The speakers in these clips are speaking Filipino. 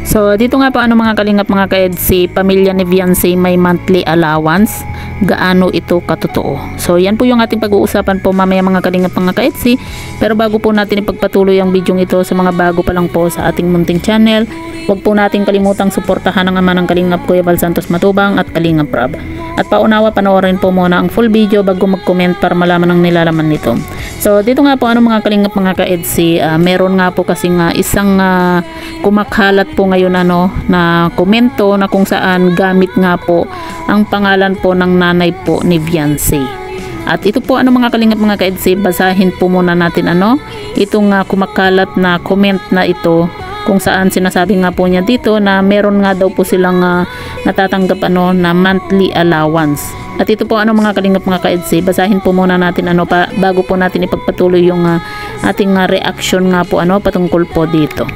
So dito nga po mga kalingap mga ka-EDC, pamilya ni Viancy may monthly allowance. Gaano ito katotoo? So yan po yung ating pag-uusapan po mamaya mga kalingap mga ka-EDC. Pero bago po natin ipagpatuloy ang video ito sa mga bago pa lang po sa ating munting channel, huwag po natin kalimutang suportahan ang ama ng Kalingap Kuya Val Santos Matubang at Kalingap Rab. At paunawa panoorin po muna ang full video bago mag-comment para malaman ang nilalaman nito. So dito nga po mga kalingap mga ka-EDC, meron nga po kasi nga isang kumakalat po ngayon na komento na kung saan gamit nga po ang pangalan po ng nanay po ni Viancy. At ito po mga kalingap mga ka-EDC, basahin po muna natin itong kumakalat na comment na ito, kung saan sinasabi nga po niya dito na meron nga daw po silang natatanggap na monthly allowance. At ito po mga kalingap mga ka-EDC, basahin po muna natin bago po natin ipagpatuloy yung ating reaction nga po patungkol po dito.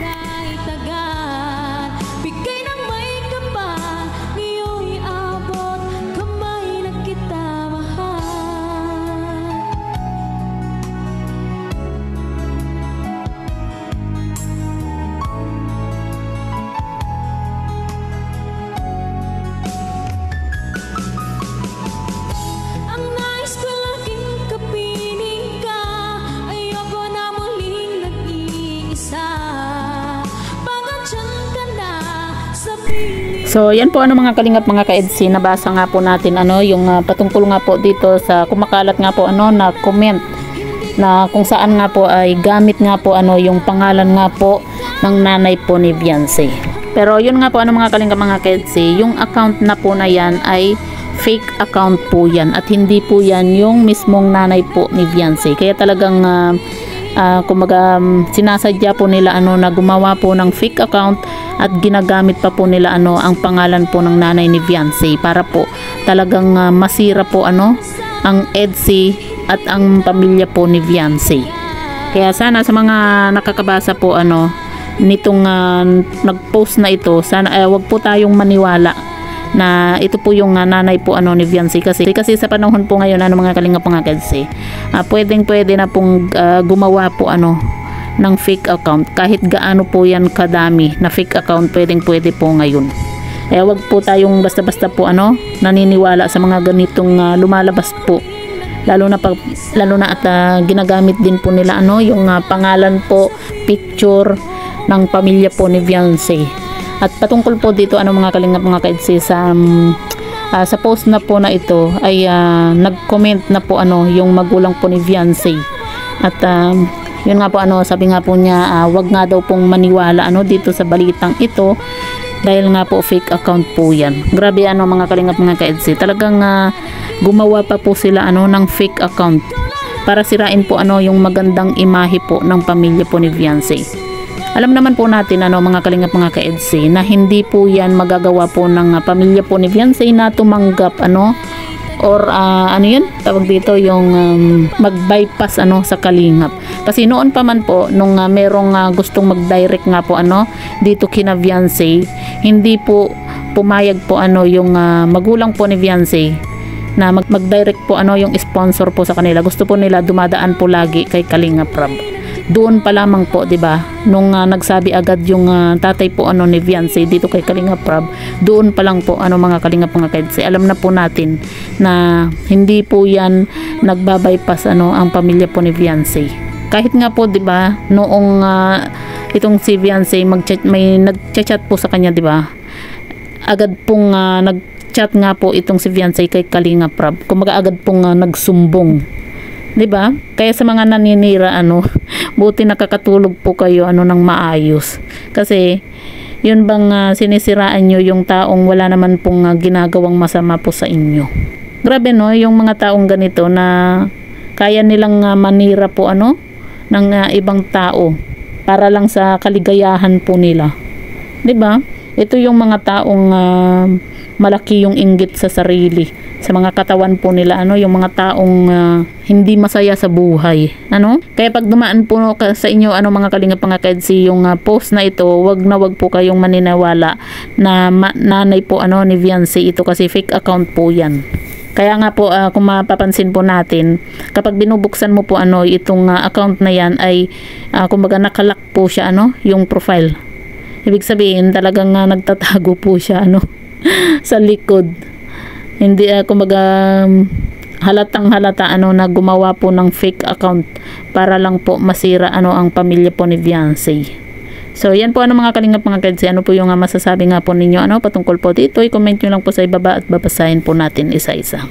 So yan po mga kalingap mga ka-EDC, nabasa nga po natin yung patungkol nga po dito sa kumakalat nga po na comment na kung saan nga po ay gamit nga po yung pangalan nga po ng nanay po ni Viancy. Pero yun nga po mga kalingap mga ka-EDC, yung account na po na yan ay fake account po yan at hindi po yan yung mismong nanay po ni Viancy. Kaya talagang kumaga sinasadya po nila na gumawa po ng fake account at ginagamit pa po nila ang pangalan po ng nanay ni Viancy para po talagang masira po ang EDC at ang pamilya po ni Viancy. Kaya sana sa mga nakakabasa po nitong nagpost na ito, sana wag po tayong maniwala na ito po yung nanay po ni Viancy, kasi sa panahon po ngayon mga kalingap mga ka-EDC, pwede na pong gumawa po ng fake account kahit gaano po yan kadami na fake account, pwede po ngayon. Kaya wag po tayong basta-basta po naniniwala sa mga ganitong lumalabas po, lalo na at ginagamit din po nila yung pangalan po, picture ng pamilya po ni Viancy. At patungkol po dito mga kalingap mga ka-EDC, sa post na po na ito ay nag-comment na po yung magulang po ni Viancy. At yun nga po sabi nga po niya, wag nga daw pong maniwala dito sa balitang ito dahil nga po fake account po yan. Grabe mga kalingap mga ka-EDC, talagang gumawa pa po sila ng fake account para sirain po yung magandang imahe po ng pamilya po ni Viancy. Alam naman po natin mga kalingap mga ka-EDC na hindi po yan magagawa po ng pamilya po ni Viancy na tumanggap or yun tawag dito, yung mag-bypass sa kalingap. Kasi noon pa man po nung merong gustong mag-direct nga po dito kina Viancy, hindi po pumayag po yung magulang po ni Viancy na mag-direct po yung sponsor po sa kanila. Gusto po nila dumadaan po lagi kay Kalingap Rab. Doon pa lamang po, 'di ba? Nung nagsabi agad yung tatay po ni Viancy dito kay Kalingap Rab, doon pa lang po mga kalingap mga ka-EDC, alam na po natin na hindi po yan nagbabypass ang pamilya po ni Viancy. Kahit nga po 'di ba, noong itong si Viancy may nagchat po sa kanya, 'di ba? Agad pong nagchat nga po itong si Viancy kay Kalingap Rab. Kumaga agad pong nagsumbong. 'Di ba? Kaya sa mga naninira buti nakakatulog po kayo ng maayos. Kasi yun bang sinisiraan nyo yung taong wala naman pong ginagawang masama po sa inyo. Grabe yung mga taong ganito na kaya nilang manira po ng ibang tao para lang sa kaligayahan po nila. 'Di ba? Ito yung mga taong malaki yung inggit sa sarili, sa mga katawan po nila, yung mga taong hindi masaya sa buhay. Kaya pag dumaan po sa inyo mga kalingap mga ka-EDC yung post na ito, wag po kayong maniniwala na nanay po ni Viancy ito, kasi fake account po yan. Kaya nga po kung mapapansin po natin, kapag binubuksan mo po itong account na yan ay kumbaga nakalock po siya yung profile. Ibig sabihin talagang nagtatago po siya ano sa likod. Hindi kumbaga halatang halata ano na gumawa po ng fake account para lang po masira ano ang pamilya po ni Viancy. So yan po ano mga kalingap mga kaedsi, ano po yung masasabi nga po ninyo ano patungkol po dito, i-comment nyo lang po sa ibaba at babasahin po natin isa-isa.